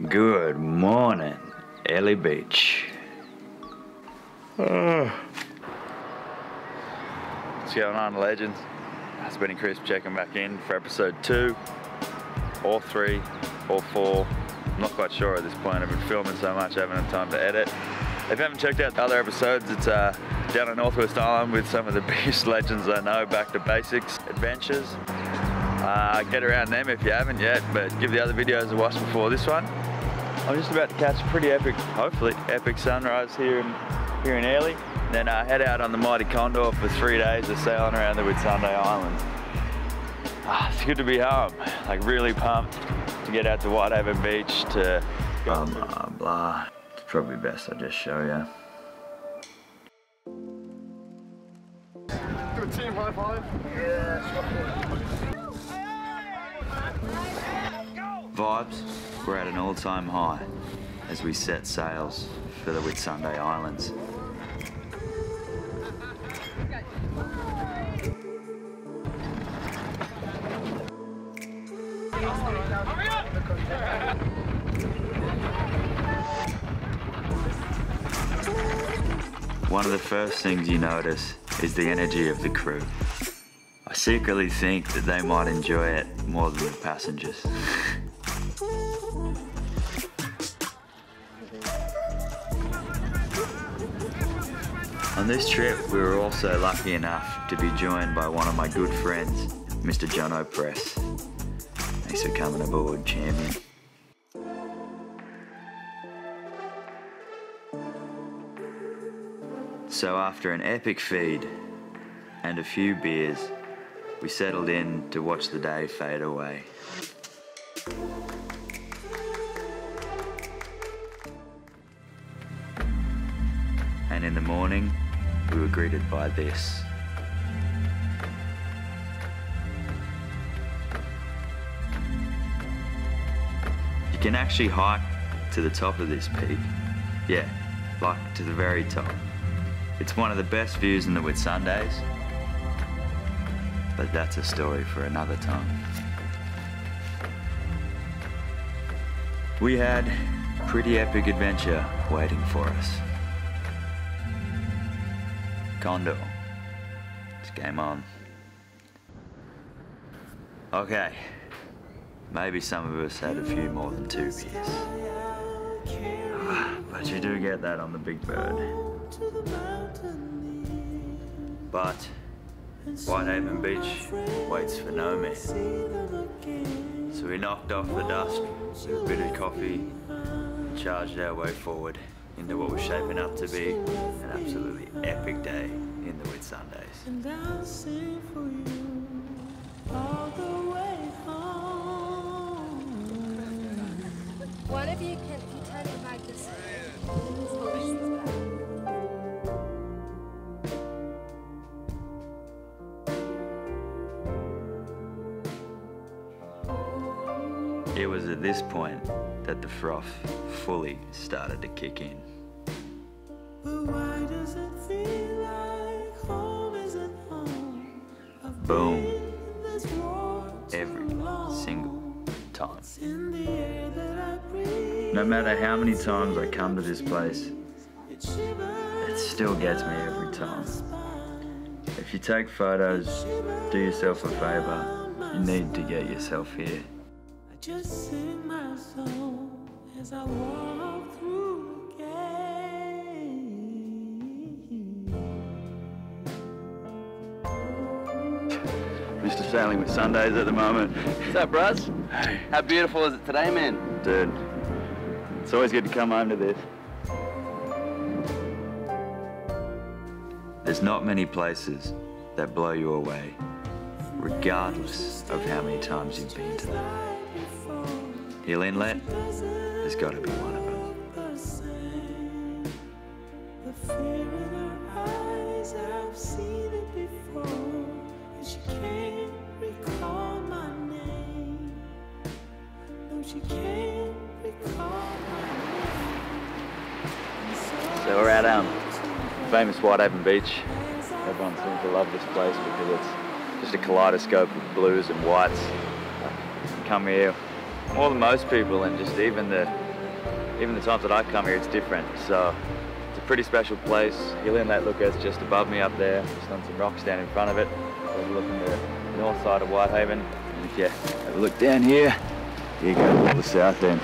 Good morning, Airlie Beach. What's going on, legends? It's Benny Chris checking back in for episode 2, or 3, or 4. I'm not quite sure at this point. I've been filming so much, I haven't had time to edit. If you haven't checked out the other episodes, it's down on Northwest Island with some of the biggest legends I know, back to basics adventures. Get around them if you haven't yet, but give the other videos a watch before this one. I'm just about to catch a pretty epic, hopefully, epic sunrise here in Airlie. Then head out on the Mighty Condor for 3 days of sailing around the Whitsunday Islands. It's good to be home. Like, really pumped to get out to Whitehaven Beach to blah. It's probably best I just show you. Do a team high five. Vibes were at an all-time high as we set sails for the Whitsunday Islands. One of the first things you notice is the energy of the crew. I secretly think that they might enjoy it more than the passengers. On this trip, we were also lucky enough to be joined by one of my good friends, Mr. Jono Press. Thanks for coming aboard, champion. So after an epic feed and a few beers, we settled in to watch the day fade away. And in the morning, we were greeted by this. You can actually hike to the top of this peak. Yeah, like to the very top. It's one of the best views in the Whitsundays, but that's a story for another time. We had a pretty epic adventure waiting for us. Condor. It's game on. Okay. Maybe some of us had a few more than 2 beers. But you do get that on the Big Bird. But Whitehaven Beach waits for no man. So we knocked off the dust with a bit of coffee and charged our way forward into what was shaping up to be an absolutely epic day in the Whitsundays. And I'll sing for you all the way home. One of you can turn it back this way. It was at this point that the froth fully started to kick in. But why does it feel like home isn't home? Boom. Every single time. No matter how many times I come to this place, it still gets me every time. If you take photos, do yourself a favor. You need to get yourself here. Just sing my song as I walk through the gate. Mr. Sailing Whitsundays at the moment. What's up, bros? Hey. How beautiful is it today, man? Dude, it's always good to come home to this. There's not many places that blow you away, regardless of how many times you've been to them. Inlet has got to be one of them. The fear in her eyes, I've seen it before, and she can't recall my name. No, she can't recall my name. So we're at famous Whitehaven Beach. Everyone seems to love this place because it's just a kaleidoscope of blues and whites. Come here, more than most people, and just even the even the times that I come here, it's different. So it's a pretty special place. Hill Inlet, look, is just above me up there. Just on some rocks down in front of it. Overlooking the north side of Whitehaven. And if you have a look down here, you go to the south end.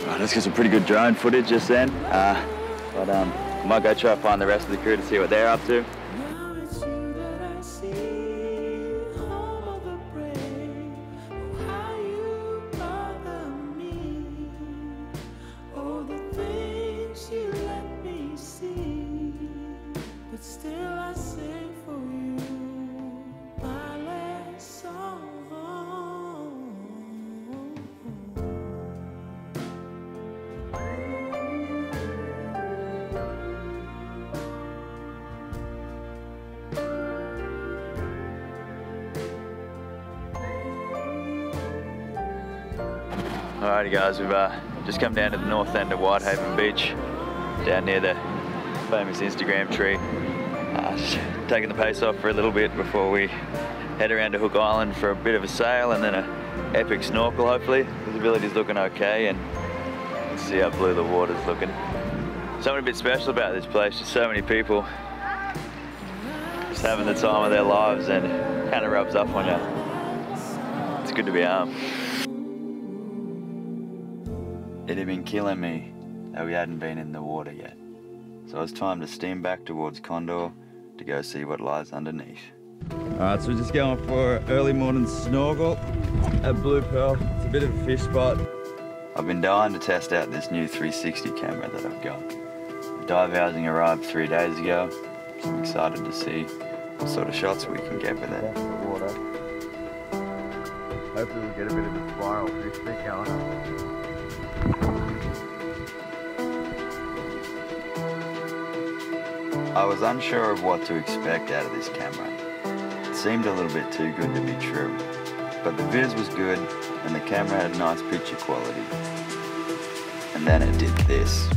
Right, let's get some pretty good drone footage just then. I might go try to find the rest of the crew to see what they're up to. Now it's you that I see, home of the brave. Oh, how you bother me. Oh, the things you let me see. But still I sing for you, my last song. Alrighty guys, we've just come down to the north end of Whitehaven Beach, down near the famous Instagram tree. Just taking the pace off for a little bit before we head around to Hook Island for a bit of a sail and then an epic snorkel hopefully. Visibility's looking okay and let's see how blue the water's looking. Something a bit special about this place, just so many people just having the time of their lives and it kind of rubs off on you. It's good to be home. It had been killing me that we hadn't been in the water yet. So it was time to steam back towards Condor to go see what lies underneath. Alright, so we're just going for an early morning snorkel at Blue Pearl. It's a bit of a fish spot. I've been dying to test out this new 360 camera that I've got. The dive housing arrived 3 days ago, so I'm excited to see what sort of shots we can get with it. Hopefully we'll get a bit of a spiral fish stick going on. I was unsure of what to expect out of this camera. It seemed a little bit too good to be true, but the viz was good and the camera had nice picture quality. And then it did this.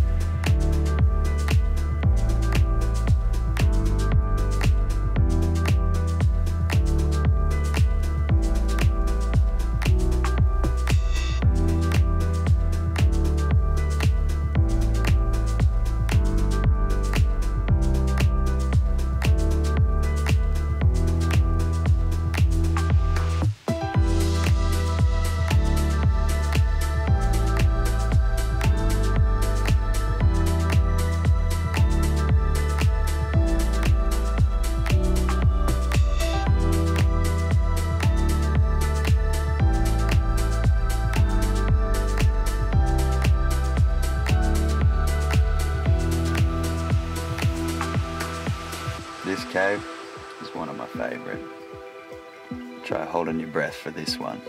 This cave is one of my favourite. Try holding your breath for this one.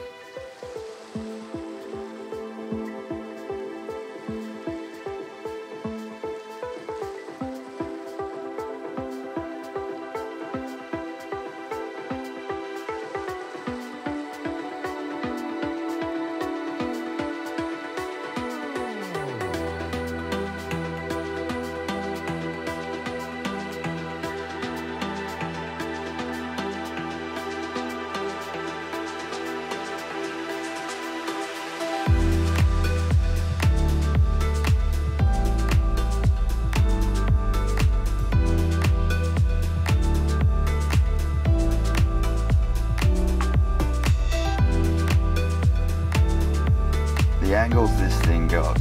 The angles this thing got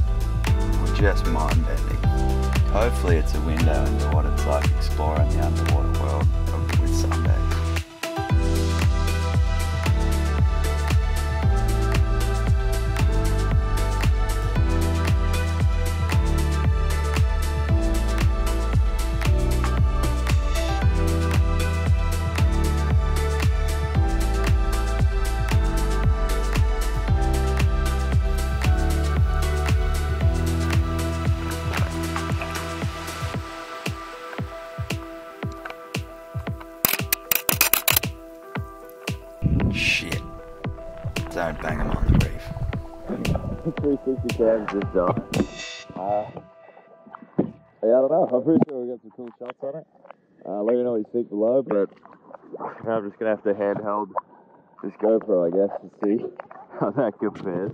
were just mind-bending. Hopefully it's a window into what it's like exploring the underwater world of the Whitsundays. Shit. Don't bang them on the reef. 360 cams just died. Yeah, I don't know. I'm pretty sure we got some cool shots on it. Let me know what you think below, but I'm just going to have to handheld this GoPro, I guess, to see how that compares.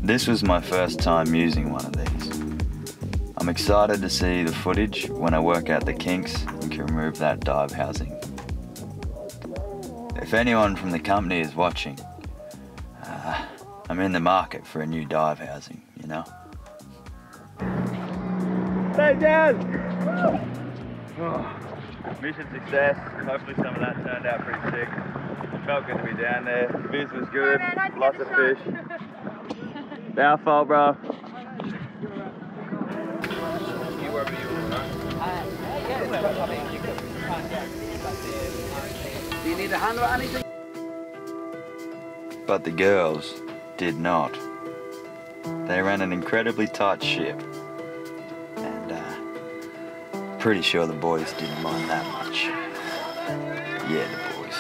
This was my first time using one of these. I'm excited to see the footage when I work out the kinks and can remove that dive housing. If anyone from the company is watching, I'm in the market for a new dive housing, you know? Stay down! Mission success. Hopefully some of that turned out pretty sick. Felt good to be down there. The viz was good. Lots of fish. Our fault, bro. Do you need a hand or anything? But the girls did not. They ran an incredibly tight ship. And pretty sure the boys didn't mind that much. Yeah, the boys.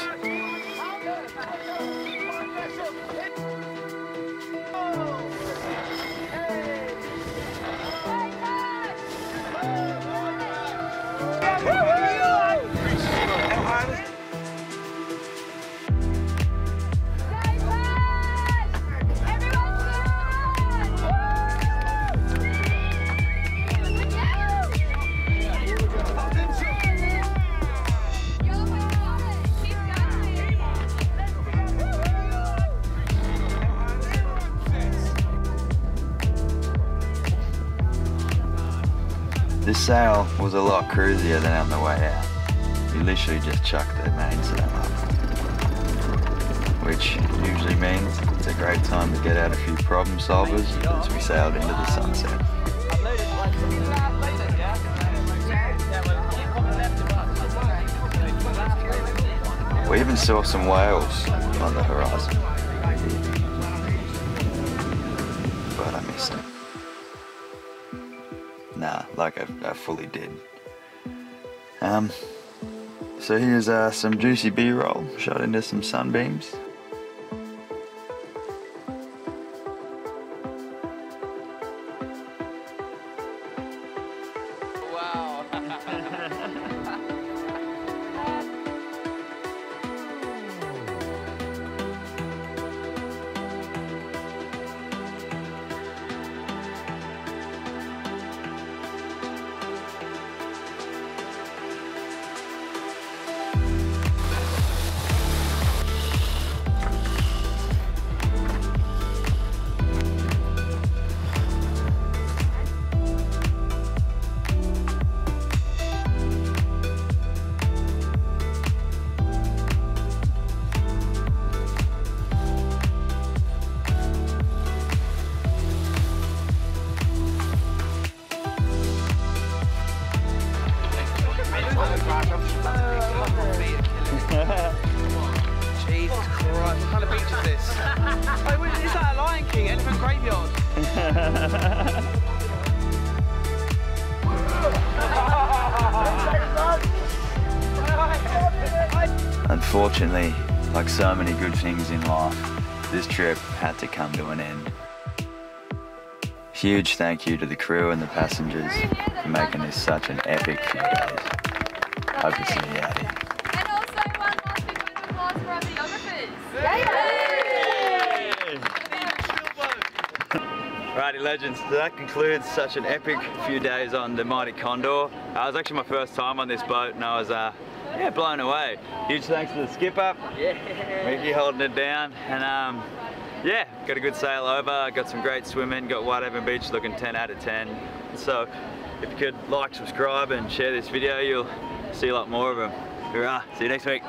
This sail was a lot cruisier than on the way out. We literally just chucked the mainsail up, which usually means it's a great time to get out a few problem solvers as we sailed into the sunset. We even saw some whales on the horizon, but I missed them. Nah, like I fully did. So here's some juicy B-roll shot into some sunbeams. Wow. Jesus Christ, what kind of beach is this? Is that a Lion King elephant graveyard? Unfortunately, like so many good things in life, this trip had to come to an end. Huge thank you to the crew and the passengers for making this such an epic few days. Hope to see you out here. And also one last big round of applause for our videographers. Righty legends, so that concludes such an epic few days on the Mighty Condor. It was actually my first time on this boat and I was yeah, blown away. Huge thanks to the skipper, Mickey holding it down, and yeah, got a good sail over, got some great swimming, got Whitehaven Beach looking 10 out of 10. So if you could like, subscribe and share this video, you'll see a lot more of them. Hoorah, see you next week.